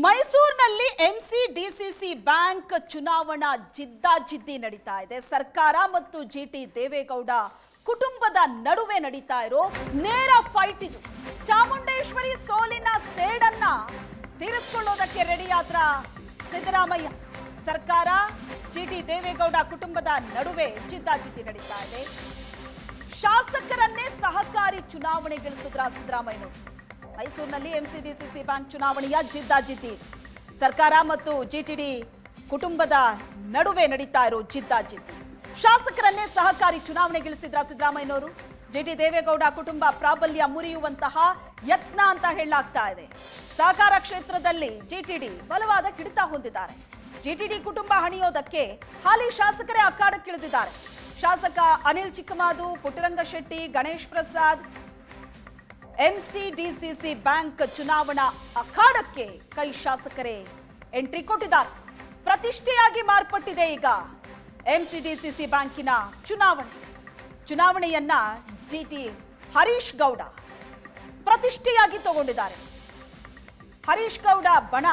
ಮೈಸೂರಿನಲ್ಲಿ ಎಂಸಿಡಿಸಿಸಿ ಬ್ಯಾಂಕ್ ಚುನಾವಣಾ ಜಿದ್ದಾಜಿದ್ದಿ ನಡೀತಾ ಇದೆ. ಸರ್ಕಾರ ಮತ್ತು ಜಿಟಿ ದೇವೇಗೌಡ ಕುಟುಂಬದ ನಡುವೆ ನಡೀತಾ ಇರೋ ನೇರ ಫೈಟ್ ಇದು. ಚಾಮುಂಡೇಶ್ವರಿ ಸೋಲಿನ ಸೇಡನ್ನ ತೀರಿಸಿಕೊಳ್ಳೋದಕ್ಕೆ ರೆಡಿಯಾದ್ರ ಸಿದ್ದರಾಮಯ್ಯ. ಸರ್ಕಾರ ಜಿಟಿ ದೇವೇಗೌಡ ಕುಟುಂಬದ ನಡುವೆ ಜಿದ್ದಾಜಿದ್ದಿ ನಡೀತಾ ಇದೆ. ಶಾಸಕರನ್ನೇ ಸಹಕಾರಿ ಚುನಾವಣೆಗಿಳಿಸಿದ್ರ ಸಿದ್ದರಾಮಯ್ಯ. ಮೈಸೂರಿನಲ್ಲಿ ಎಂಸಿಡಿಸಿಸಿ ಬ್ಯಾಂಕ್ ಚುನಾವಣೆಯ ಜಿದ್ದಾಜಿದ್ದಿ. ಸರ್ಕಾರ ಮತ್ತು ಜಿಟಿಡಿ ಕುಟುಂಬದ ನಡುವೆ ನಡೀತಾ ಇರೋ ಜಿದ್ದಾಜಿದ್ದಿ. ಶಾಸಕರನ್ನೇ ಸಹಕಾರಿ ಚುನಾವಣೆಗಿಳಿಸಿದ್ರ ಸಿದ್ದರಾಮಯ್ಯನವರು. ಜಿಟಿ ದೇವೇಗೌಡ ಕುಟುಂಬ ಪ್ರಾಬಲ್ಯ ಮುರಿಯುವಂತಹ ಯತ್ನ ಅಂತ ಹೇಳಲಾಗ್ತಾ ಇದೆ. ಸಹಕಾರ ಕ್ಷೇತ್ರದಲ್ಲಿ ಜಿಟಿಡಿ ಬಲವಾದ ಹಿಡಿತ ಹೊಂದಿದ್ದಾರೆ. ಜಿಟಿಡಿ ಕುಟುಂಬ ಹಣಿಯೋದಕ್ಕೆ ಹಾಲಿ ಶಾಸಕರೇ ಅಖಾಡಕ್ಕಿಳಿದಿದ್ದಾರೆ. ಶಾಸಕ ಅನಿಲ್ ಚಿಕ್ಕಮಾದು, ಪುಟ್ಟರಂಗಶೆಟ್ಟಿ, ಗಣೇಶ್ ಪ್ರಸಾದ್ ಎಂಸಿಡಿಸಿಸಿ ಬ್ಯಾಂಕ್ ಚುನಾವಣಾ ಅಖಾಡಕ್ಕೆ ಕೈ ಶಾಸಕರೇ ಎಂಟ್ರಿ ಕೊಟ್ಟಿದ್ದಾರೆ. ಪ್ರತಿಷ್ಠೆಯಾಗಿ ಮಾರ್ಪಟ್ಟಿದೆ ಈಗ ಎಂಸಿಡಿಸಿಸಿ ಬ್ಯಾಂಕಿನ ಚುನಾವಣೆಯನ್ನ ಜಿಟಿ ಹರೀಶ್ ಗೌಡ ಪ್ರತಿಷ್ಠೆಯಾಗಿ ತಗೊಂಡಿದ್ದಾರೆ. ಹರೀಶ್ ಗೌಡ ಬಣ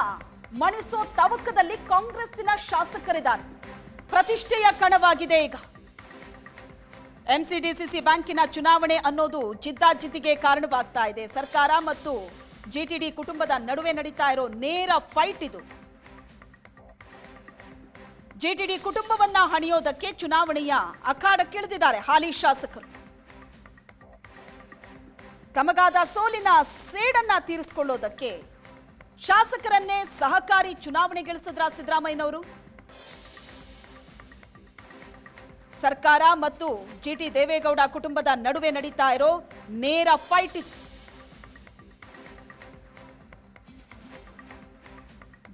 ಮಣಿಸೋ ತವಕದಲ್ಲಿ ಕಾಂಗ್ರೆಸ್ಸಿನ ಶಾಸಕರಿದ್ದಾರೆ. ಪ್ರತಿಷ್ಠೆಯ ಕಣವಾಗಿದೆ ಈಗ ಎಂಸಿಡಿಸಿಸಿ ಬ್ಯಾಂಕಿನ ಚುನಾವಣೆ ಅನ್ನೋದು ಜಿದ್ದಾಜಿದ್ದಿಗೆ ಕಾರಣವಾಗ್ತಾ ಇದೆ. ಸರ್ಕಾರ ಮತ್ತು ಜಿಟಿಡಿ ಕುಟುಂಬದ ನಡುವೆ ನಡೀತಾ ಇರೋ ನೇರ ಫೈಟ್ ಇದು. ಜಿಟಿಡಿ ಕುಟುಂಬವನ್ನ ಹಣಿಯೋದಕ್ಕೆ ಚುನಾವಣೆಯ ಅಖಾಡಕ್ಕಿಳಿದಿದ್ದಾರೆ ಹಾಲಿ ಶಾಸಕರು. ತಮಗಾದ ಸೋಲಿನ ಸೇಡನ್ನ ತೀರಿಸಿಕೊಳ್ಳೋದಕ್ಕೆ ಶಾಸಕರನ್ನೇ ಸಹಕಾರಿ ಚುನಾವಣೆಗಿಳಿಸಿದ್ರ ಸಿದ್ದರಾಮಯ್ಯನವರು. ಸರ್ಕಾರ ಮತ್ತು ಜಿಟಿ ದೇವೇಗೌಡ ಕುಟುಂಬದ ನಡುವೆ ನಡೀತಾ ಇರೋ ನೇರ ಫೈಟ್ ಇದು.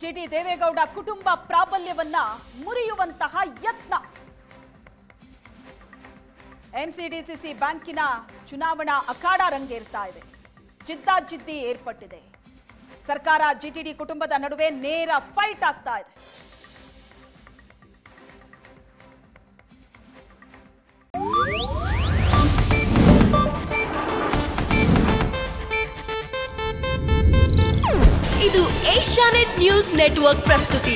ಜಿಟಿ ದೇವೇಗೌಡ ಕುಟುಂಬ ಪ್ರಾಬಲ್ಯವನ್ನ ಮುರಿಯುವಂತಹ ಯತ್ನ. ಎಂಸಿಡಿಸಿಸಿ ಬ್ಯಾಂಕಿನ ಚುನಾವಣಾ ಅಖಾಡ ರಂಗೇರ್ತಾ ಇದೆ. ಜಿದ್ದಾಜಿದ್ದಿ ಏರ್ಪಟ್ಟಿದೆ. ಸರ್ಕಾರ ಜಿಟಿಡಿ ಕುಟುಂಬದ ನಡುವೆ ನೇರ ಫೈಟ್ ಆಗ್ತಾ ಇದೆ. ಇದು ಏಷ್ಯಾನೆಟ್ ನ್ಯೂಸ್ ನೆಟ್ವರ್ಕ್ ಪ್ರಸ್ತುತಿ.